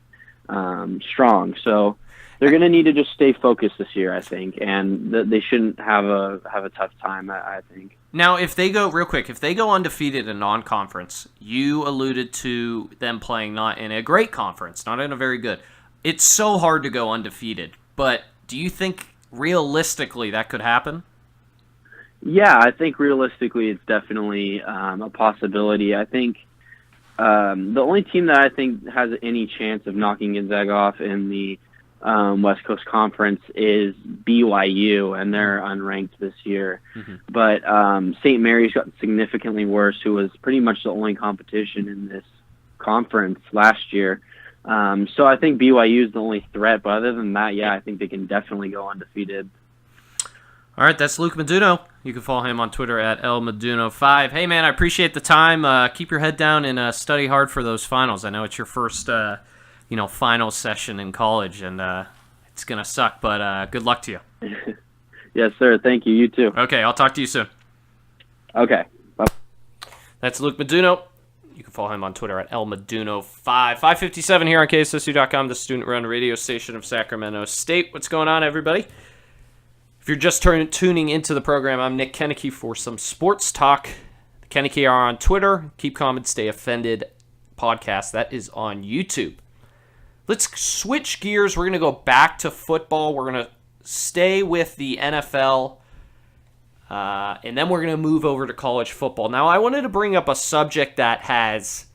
strong. So they're going to need to just stay focused this year, I think, and they shouldn't have a tough time, I think. Now, if they go undefeated in non-conference, you alluded to them playing not in a great conference, not in a very good. It's so hard to go undefeated, but do you think realistically that could happen? Yeah, I think realistically it's definitely a possibility. I think the only team that I think has any chance of knocking Gonzaga off in the West Coast Conference is BYU, and they're unranked this year. Mm-hmm. But St. Mary's got significantly worse, who was pretty much the only competition in this conference last year. So I think BYU is the only threat. But other than that, I think they can definitely go undefeated. All right, that's Luke Meduno. You can follow him on Twitter at LMeduno5. Hey, man, I appreciate the time. Keep your head down and study hard for those finals. I know it's your first final session in college, and it's going to suck, but good luck to you. Yes, sir. Thank you. You too. Okay, I'll talk to you soon. Okay. Bye. That's Luke Meduno. You can follow him on Twitter at LMeduno5. 557 here on KSSU.com, the student-run radio station of Sacramento State. What's going on, everybody? If you're just tuning into the program, I'm Nick Koeneke for some sports talk. The Koeneke Hour on Twitter. Keep calm, stay offended podcast. That is on YouTube. Let's switch gears. We're going to go back to football. We're going to stay with the NFL, and then we're going to move over to college football. Now, I wanted to bring up a subject that has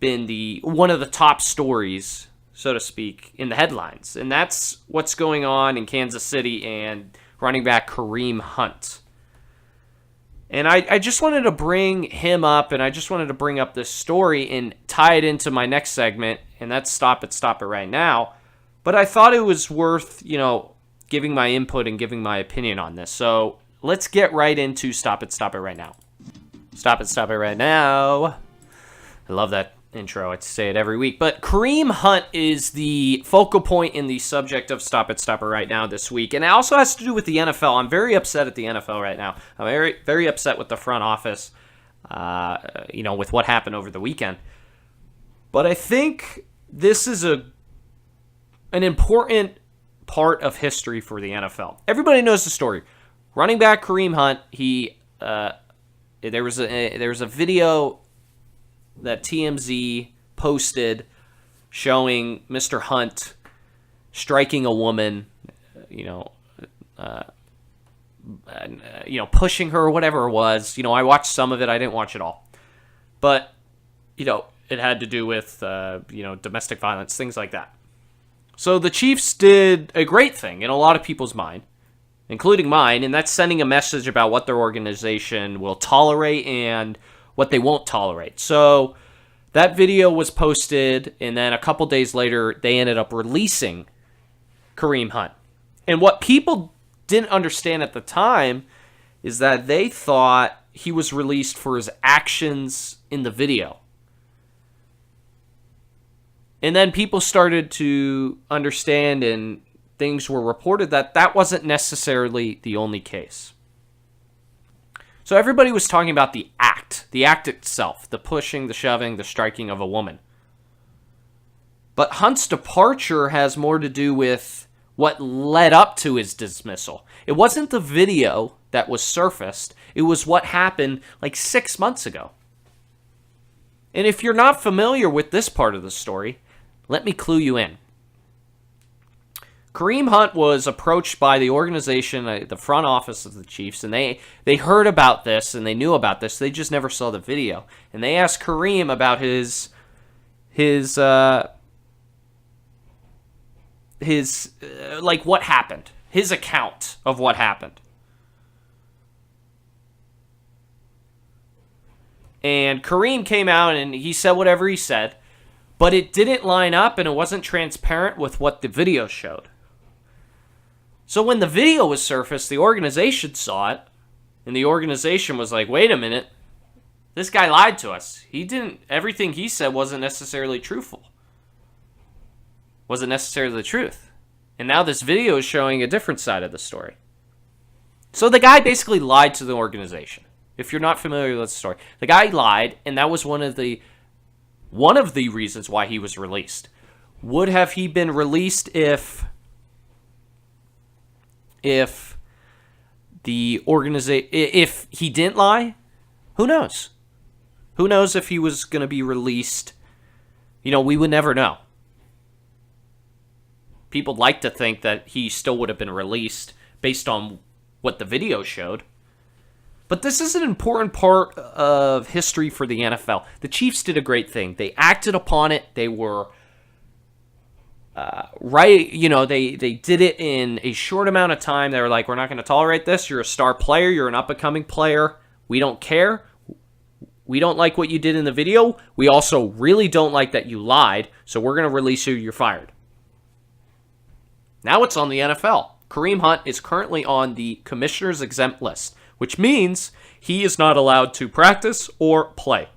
been one of the top stories, so to speak, in the headlines, and that's what's going on in Kansas City and running back Kareem Hunt. And I just wanted to bring him up, and I just wanted to bring up this story and tie it into my next segment, and that's Stop It Right Now. But I thought it was worth, giving my input and giving my opinion on this. So let's get right into Stop It Right Now. Stop It Right Now. I love that intro. I say it every week. But Kareem Hunt is the focal point in the subject of Stop It Right Now this week. And it also has to do with the NFL. I'm very upset at the NFL right now. I'm very, very upset with the front office, with what happened over the weekend. But I think this is an important part of history for the NFL. Everybody knows the story. Running back Kareem Hunt, there was a video that TMZ posted showing Mr. Hunt striking a woman, pushing her, whatever it was. I watched some of it. I didn't watch it all. But, it had to do with, domestic violence, things like that. So the Chiefs did a great thing in a lot of people's mind, including mine, and that's sending a message about what their organization will tolerate and what they won't tolerate. So that video was posted, and then a couple days later, they ended up releasing Kareem Hunt. And what people didn't understand at the time is that they thought he was released for his actions in the video. And then people started to understand, and things were reported that wasn't necessarily the only case. So everybody was talking about the act itself, the pushing, the shoving, the striking of a woman. But Hunt's departure has more to do with what led up to his dismissal. It wasn't the video that was surfaced. It was what happened like 6 months ago. And if you're not familiar with this part of the story, let me clue you in. Kareem Hunt was approached by the organization, the front office of the Chiefs, and they heard about this and they knew about this. They just never saw the video. And they asked Kareem about his what happened, his account of what happened. And Kareem came out and he said whatever he said, but it didn't line up and it wasn't transparent with what the video showed. So when the video was surfaced, the organization saw it, and the organization was like, wait a minute, this guy lied to us. Everything he said wasn't necessarily truthful. Wasn't necessarily the truth. And now this video is showing a different side of the story. So the guy basically lied to the organization. If you're not familiar with the story, the guy lied, and that was one of the reasons why he was released. Would have he been released if the organization, if he didn't lie? Who knows? Who knows if he was going to be released? We would never know. People like to think that he still would have been released based on what the video showed. But this is an important part of history for the NFL. The Chiefs did a great thing. They acted upon it. They were right. They did it in a short amount of time. They were like, we're not going to tolerate this. You're a star player. You're an up-and-coming player. We don't care. We don't like what you did in the video. We also really don't like that you lied. So we're going to release you. You're fired. Now it's on the NFL. Kareem Hunt is currently on the commissioner's exempt list, which means he is not allowed to practice or play.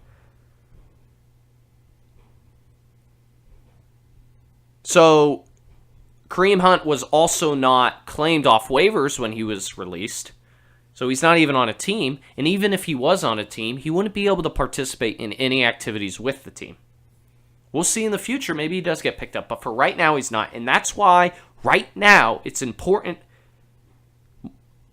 So Kareem Hunt was also not claimed off waivers when he was released. So he's not even on a team. And even if he was on a team, he wouldn't be able to participate in any activities with the team. We'll see in the future. Maybe he does get picked up. But for right now, he's not. And that's why right now it's important.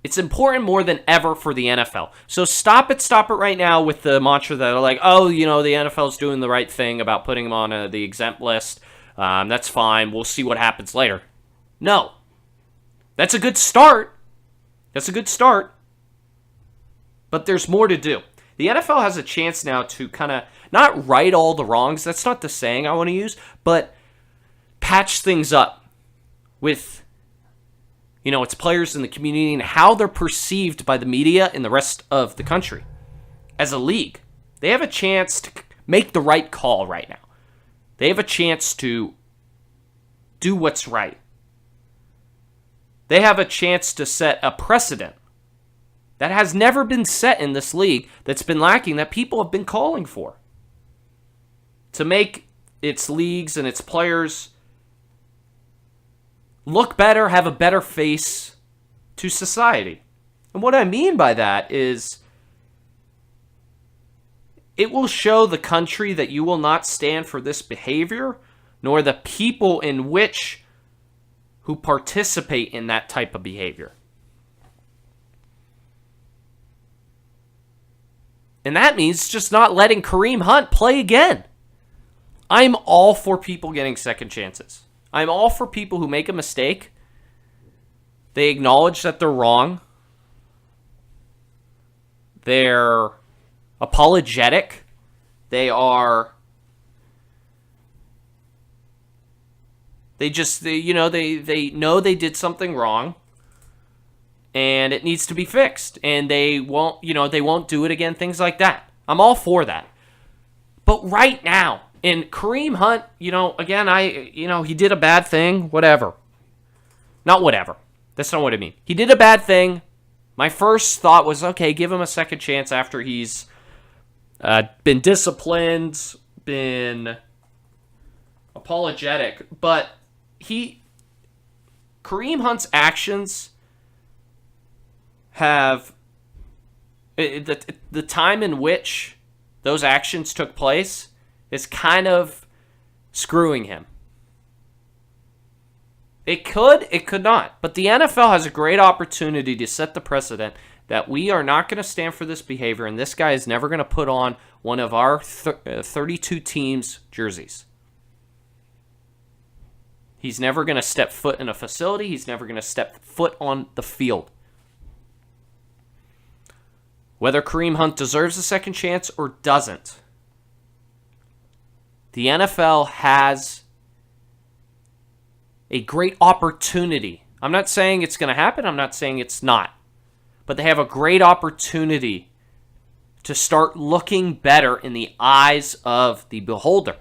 It's important more than ever for the NFL. So stop it right now with the mantra that are like, the NFL's doing the right thing about putting him on the exempt list. That's fine. We'll see what happens later. No, That's a good start. But there's more to do. The NFL has a chance now to kind of not right all the wrongs. That's not the saying I want to use, but patch things up with, its players in the community and how they're perceived by the media and the rest of the country. As a league, they have a chance to make the right call right now. They have a chance to do what's right. They have a chance to set a precedent that has never been set in this league, that's been lacking, that people have been calling for. To make its leagues and its players look better, have a better face to society. And what I mean by that is it will show the country that you will not stand for this behavior, nor the people who participate in that type of behavior. And that means just not letting Kareem Hunt play again. I'm all for people getting second chances. I'm all for people who make a mistake. They acknowledge that they're wrong. They're apologetic. They know they did something wrong. And it needs to be fixed. And they won't do it again, things like that. I'm all for that. But right now, and Kareem Hunt, again, he did a bad thing, whatever. Not whatever. That's not what I mean. He did a bad thing. My first thought was, okay, give him a second chance after he's been disciplined, been apologetic. But Kareem Hunt's actions have the time in which those actions took place is kind of screwing him. It could not. But the NFL has a great opportunity to set the precedent that we are not going to stand for this behavior, and this guy is never going to put on one of our 32 teams' jerseys. He's never going to step foot in a facility. He's never going to step foot on the field. Whether Kareem Hunt deserves a second chance or doesn't, the NFL has a great opportunity. I'm not saying it's going to happen. I'm not saying it's not. But they have a great opportunity to start looking better in the eyes of the beholder,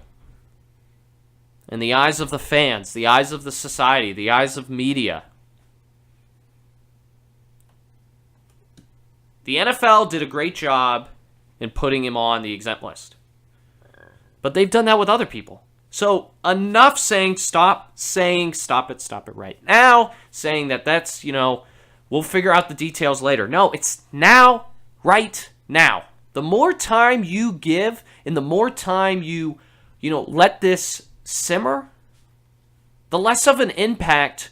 in the eyes of the fans, the eyes of the society, the eyes of media. The NFL did a great job in putting him on the exempt list. But they've done that with other people. So enough saying stop it right now, saying that's, we'll figure out the details later. No, it's now, right now. The more time you give and the more time you let this simmer, the less of an impact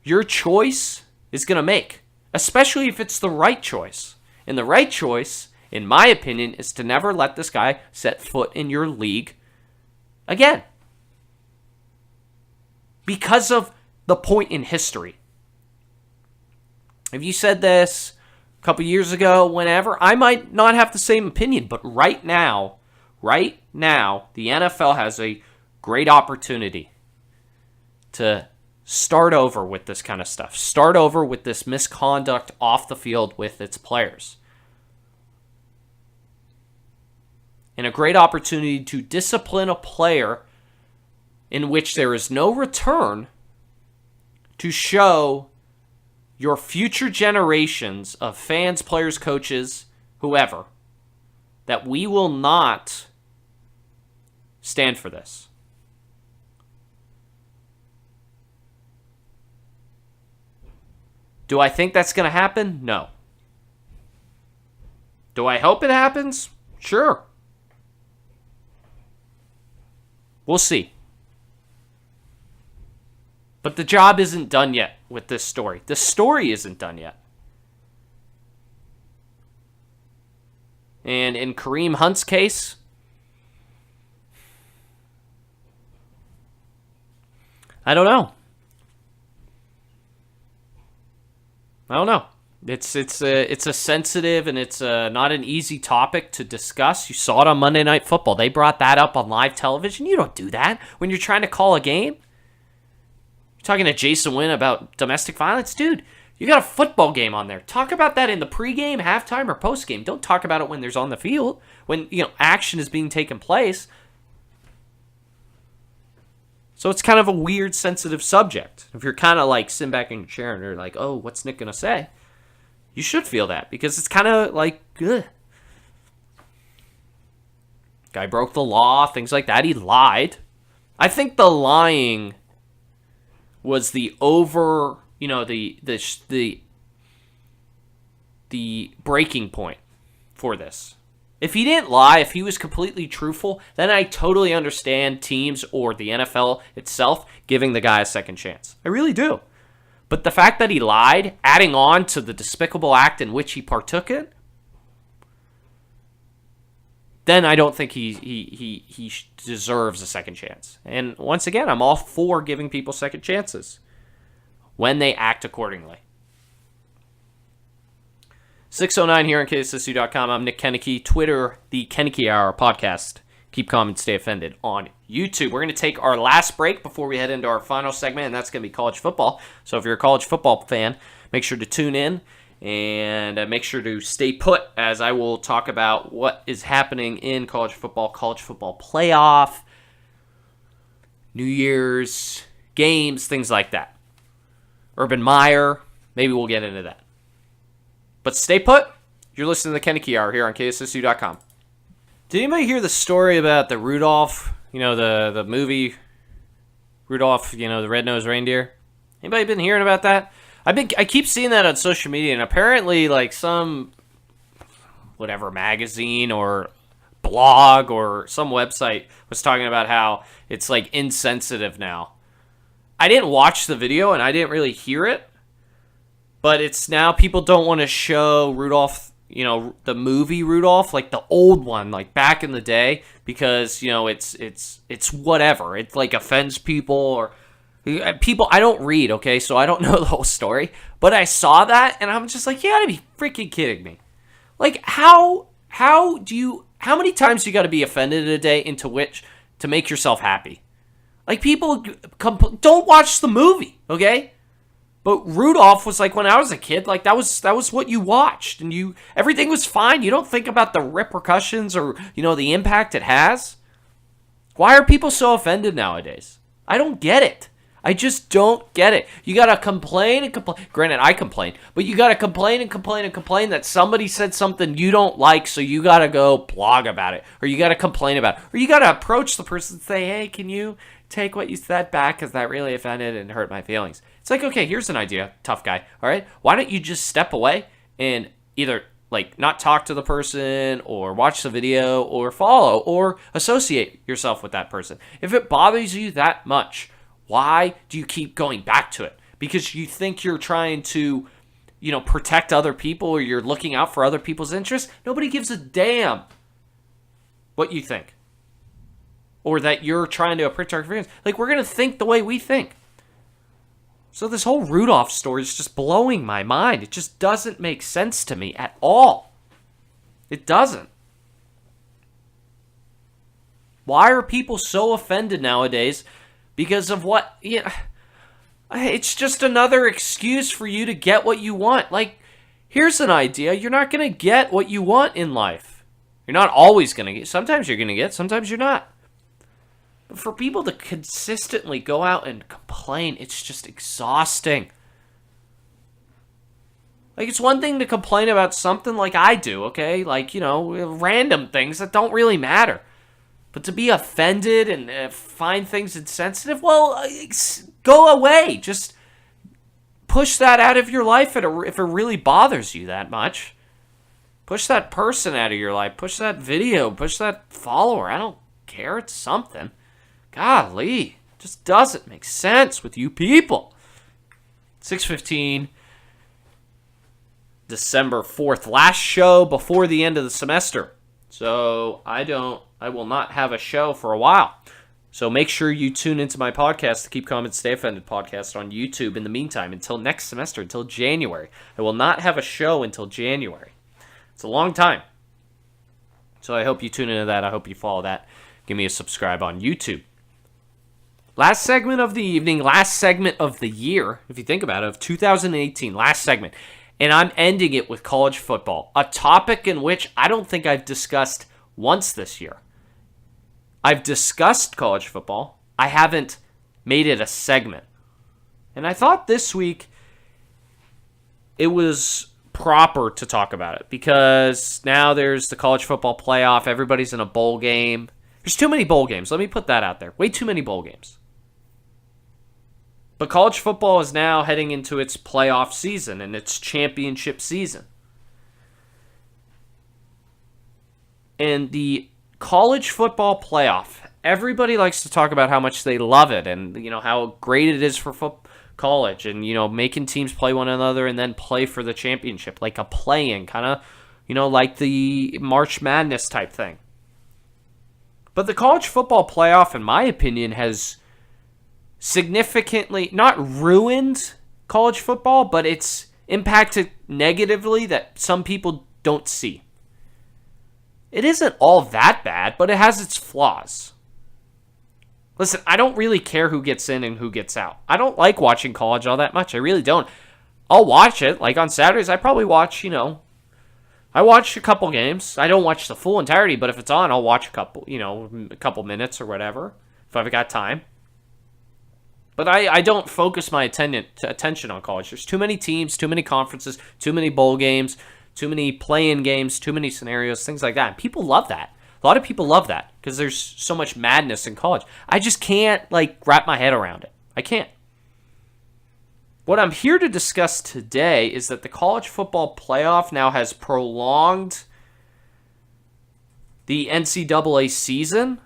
your choice is going to make, especially if it's the right choice. And the right choice, in my opinion, is to never let this guy set foot in your league again. Because of the point in history. If you said this a couple years ago, whenever, I might not have the same opinion. But right now, the NFL has a great opportunity to start over with this kind of stuff. Start over with this misconduct off the field with its players. And a great opportunity to discipline a player in which there is no return, to show your future generations of fans, players, coaches, whoever, that we will not stand for this. Do I think that's going to happen? No. Do I hope it happens? Sure. We'll see. But the job isn't done yet with this story. The story isn't done yet. And in Kareem Hunt's case, I don't know. I don't know. It's a sensitive and it's not an easy topic to discuss. You saw it on Monday Night Football. They brought that up on live television. You don't do that when you're trying to call a game. You're talking to Jason Wynn about domestic violence. Dude, you got a football game on there. Talk about that in the pregame, halftime, or postgame. Don't talk about it when there's on the field, when action is being taken place. So it's kind of a weird, sensitive subject. If you're kind of like sitting back in your chair and you're like, oh, what's Nick going to say? You should feel that because it's kind of like, ugh. Guy broke the law, things like that. He lied. I think the lying was the the breaking point for this. If he didn't lie, if he was completely truthful, then I totally understand teams or the NFL itself giving the guy a second chance. I really do. But the fact that he lied, adding on to the despicable act in which he partook in, then I don't think he deserves a second chance. And once again, I'm all for giving people second chances when they act accordingly. 609 here on KSSU.com. I'm Nick Koeneke. Twitter, the Koeneke Hour podcast. Keep calm and stay offended on YouTube. We're going to take our last break before we head into our final segment, and that's going to be college football. So if you're a college football fan, make sure to tune in and make sure to stay put as I will talk about what is happening in college football playoff, New Year's games, things like that. Urban Meyer, maybe we'll get into that. But stay put. You're listening to the Koeneke Hour here on KSSU.com. Did anybody hear the story about the Rudolph, the movie Rudolph, the red-nosed reindeer? Anybody been hearing about that? I keep seeing that on social media, and apparently like some whatever magazine or blog or some website was talking about how it's like insensitive now. I didn't watch the video and I didn't really hear it, but it's now people don't want to show Rudolph, the movie Rudolph, like the old one, like back in the day, because it's whatever. It like offends people or people. I don't read, okay, so I don't know the whole story, but I saw that and I'm just like, you gotta be freaking kidding me. Like how many times do you gotta be offended in a day into which to make yourself happy? Like people don't watch the movie, okay? But Rudolph was like when I was a kid, like that was what you watched, and everything was fine. You don't think about the repercussions or the impact it has. Why are people so offended nowadays? I don't get it. I just don't get it. You gotta complain and complain. Granted, I complain, but you gotta complain and complain and complain that somebody said something you don't like, so you gotta go blog about it, or you gotta complain about it, or you gotta approach the person and say, "Hey, can you take what you said back? Because that really offended and hurt my feelings." It's like, okay, here's an idea, tough guy. All right, why don't you just step away and either like not talk to the person, or watch the video, or follow, or associate yourself with that person. If it bothers you that much, why do you keep going back to it? Because you think you're trying to, protect other people, or you're looking out for other people's interests? Nobody gives a damn what you think. Or that you're trying to protect our feelings. Like, we're going to think the way we think. So this whole Rudolph story is just blowing my mind. It just doesn't make sense to me at all. It doesn't. Why are people so offended nowadays because of what? It's just another excuse for you to get what you want. Like, here's an idea. You're not going to get what you want in life. You're not always going to get. Sometimes you're going to get, sometimes you're not. But for people to consistently go out and complain, it's just exhausting. Like, it's one thing to complain about something like I do, okay? Like, random things that don't really matter. But to be offended and find things insensitive, well, go away. Just push that out of your life if it really bothers you that much. Push that person out of your life. Push that video. Push that follower. I don't care. It's something. Golly. It just doesn't make sense with you people. 6:15. December 4th. Last show before the end of the semester. So I will not have a show for a while. So make sure you tune into my podcast, the Keep Calm and Stay Offended podcast on YouTube. In the meantime, until next semester, until January. I will not have a show until January. It's a long time. So I hope you tune into that. I hope you follow that. Give me a subscribe on YouTube. Last segment of the evening, last segment of the year, if you think about it, of 2018, last segment. And I'm ending it with college football, a topic in which I don't think I've discussed once this year. I've discussed college football. I haven't made it a segment. And I thought this week it was proper to talk about it because now there's the college football playoff. Everybody's in a bowl game. There's too many bowl games. Let me put that out there. Way too many bowl games. But college football is now heading into its playoff season and its championship season. And the college football playoff, everybody likes to talk about how much they love it and, how great it is for college and, making teams play one another and then play for the championship, like a play-in, kind of, like the March Madness type thing. But the college football playoff, in my opinion, has significantly not ruined college football, but it's impacted negatively that some people don't see. It isn't all that bad, but it has its flaws. Listen, I don't really care who gets in and who gets out. I don't like watching college all that much. I really don't. I'll watch it. Like on Saturdays, I probably watch, I watch a couple games. I don't watch the full entirety, but if it's on, I'll watch a couple minutes or whatever, if I've got time. But I don't focus my attention on college. There's too many teams, too many conferences, too many bowl games, too many play-in games, too many scenarios, things like that. And people love that. A lot of people love that because there's so much madness in college. I just can't, wrap my head around it. I can't. What I'm here to discuss today is that the college football playoff now has prolonged the NCAA season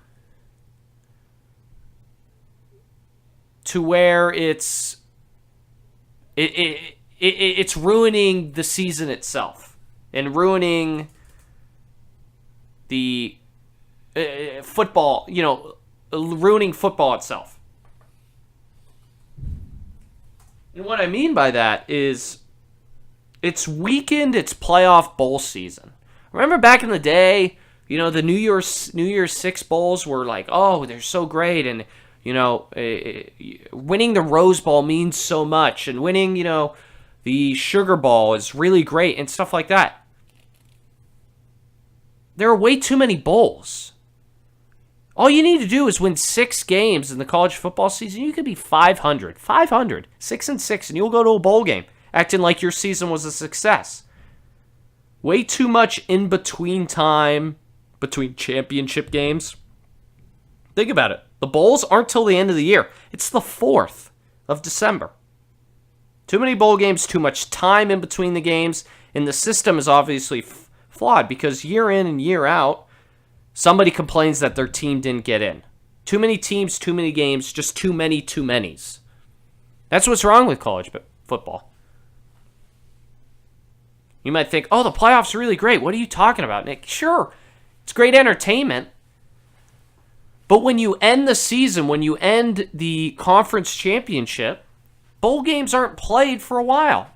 to where it's ruining the season itself and ruining the football, ruining football itself. And what I mean by that is it's weakened its playoff bowl season. Remember back in the day, the New Year's Six bowls were like, oh, they're so great, and winning the Rose Bowl means so much, and winning, the Sugar Bowl is really great, and stuff like that. There are way too many bowls. All you need to do is win 6 games in the college football season. You could be 500, 6-6, and you'll go to a bowl game, acting like your season was a success. Way too much in between time between championship games. Think about it. The bowls aren't till the end of the year. It's the 4th of December. Too many bowl games, too much time in between the games, and the system is obviously flawed because year in and year out, somebody complains that their team didn't get in. Too many teams, too many games, just too many too manys. That's what's wrong with college football. You might think, oh, the playoffs are really great. What are you talking about, Nick? Sure, it's great entertainment. But when you end the season, when you end the conference championship, bowl games aren't played for a while.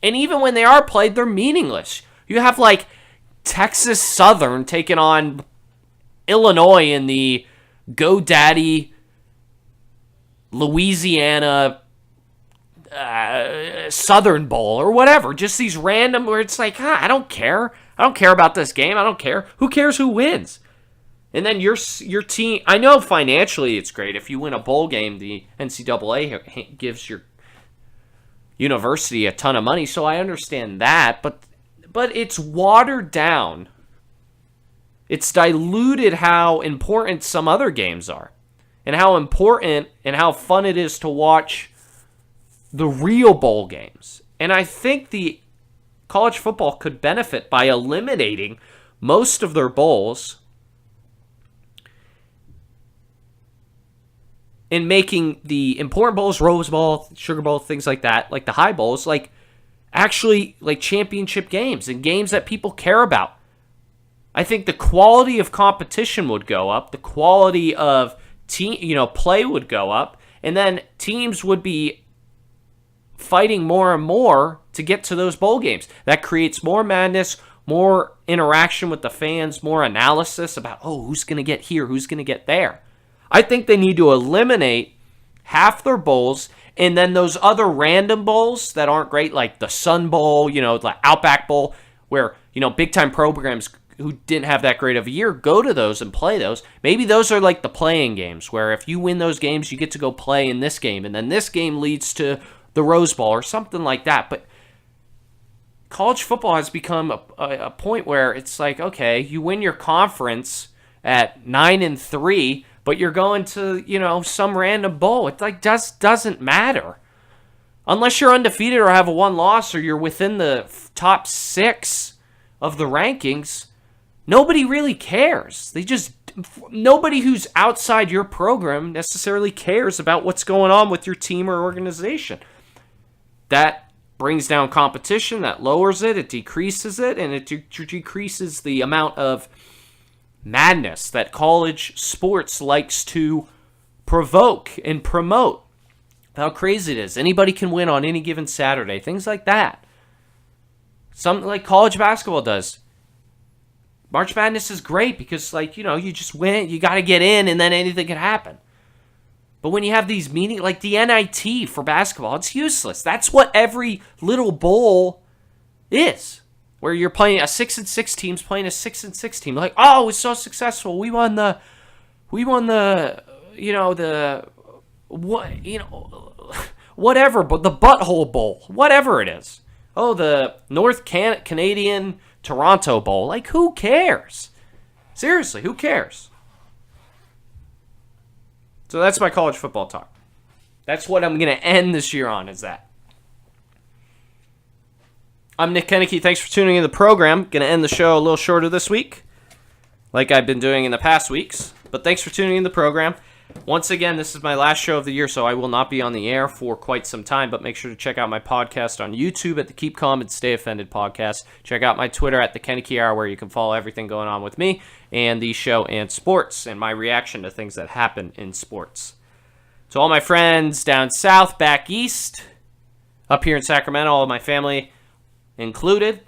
And even when they are played, they're meaningless. You have Texas Southern taking on Illinois in the GoDaddy Louisiana Southern Bowl or whatever. Just these random where it's I don't care. I don't care about this game. I don't care. Who cares who wins? And then your team, I know financially it's great. If you win a bowl game, the NCAA gives your university a ton of money, so I understand that. But it's watered down. It's diluted how important some other games are. And how important and how fun it is to watch the real bowl games. And I think the college football could benefit by eliminating most of their bowls and making the important bowls, Rose Bowl, Sugar Bowl, things like that, like the high bowls, actually championship games and games that people care about. I think the quality of competition would go up. The quality of play would go up, and then teams would be fighting more and more to get to those bowl games. That creates more madness, more interaction with the fans, more analysis about, who's going to get here, who's going to get there. I think they need to eliminate half their bowls, and then those other random bowls that aren't great, like the Sun Bowl, the Outback Bowl, where, big-time programs who didn't have that great of a year go to those and play those. Maybe those are like the playing games, where if you win those games, you get to go play in this game, and then this game leads to the Rose Bowl or something like that. But college football has become a point where it's like, okay, you win your conference at 9-3, but you're going to, some random bowl. It just doesn't matter. Unless you're undefeated or have a one loss or you're within the top 6 of the rankings, nobody really cares. Nobody who's outside your program necessarily cares about what's going on with your team or organization. That brings down competition, that lowers it, it decreases it, and it decreases the amount of madness that college sports likes to provoke and promote. How crazy it is. Anybody can win on any given Saturday. Things like that. Something like college basketball does. March Madness is great because, you just win, you got to get in, and then anything can happen. But when you have these like the NIT for basketball, it's useless. That's what every little bowl is. Where you're playing a 6-6 team's playing a 6-6 team. Like, oh, it's so successful. We won the whatever, but the Butthole Bowl, whatever it is. Oh, the North Canadian Toronto Bowl. Like, who cares? Seriously, who cares? So that's my college football talk. That's what I'm going to end this year on, is that. I'm Nick Koeneke. Thanks for tuning in to the program. Going to end the show a little shorter this week, like I've been doing in the past weeks. But thanks for tuning in to the program. Once again, this is my last show of the year, so I will not be on the air for quite some time, but make sure to check out my podcast on YouTube at the Keep Calm and Stay Offended podcast. Check out my Twitter at the Koeneke Hour, where you can follow everything going on with me and the show and sports and my reaction to things that happen in sports. To all my friends down south, back east, up here in Sacramento, all of my family included,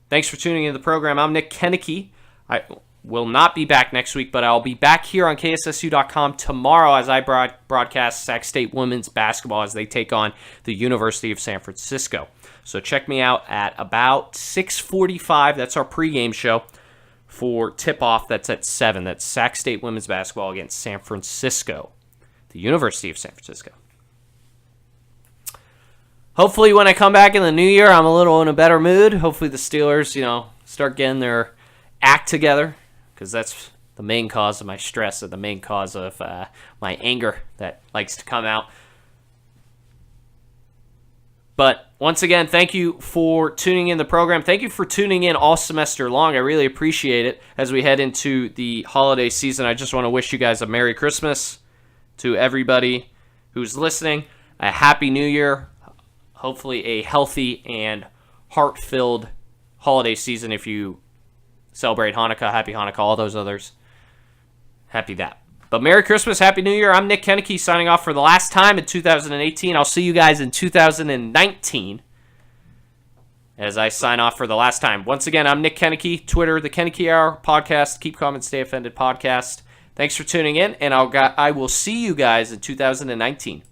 thanks for tuning in to the program. I'm Nick Koeneke. I will not be back next week, but I'll be back here on KSSU.com tomorrow as I broadcast Sac State women's basketball as they take on the University of San Francisco. So check me out at about 6:45. That's our pregame show for tip-off. That's at 7. That's Sac State women's basketball against San Francisco, the University of San Francisco. Hopefully when I come back in the new year, I'm a little in a better mood. Hopefully the Steelers, start getting their act together, because that's the main cause of my stress and the main cause of my anger that likes to come out. But once again, thank you for tuning in the program. Thank you for tuning in all semester long. I really appreciate it as we head into the holiday season. I just want to wish you guys a Merry Christmas to everybody who's listening, a Happy New Year, hopefully a healthy and heart-filled holiday season. If you celebrate Hanukkah, Happy Hanukkah, all those others, happy that. But Merry Christmas, Happy New Year. I'm Nick Koeneke signing off for the last time in 2018. I'll see you guys in 2019 as I sign off for the last time. Once again, I'm Nick Koeneke, Twitter, the Koeneke Hour podcast, Keep Calm and Stay Offended podcast. Thanks for tuning in, and I will see you guys in 2019.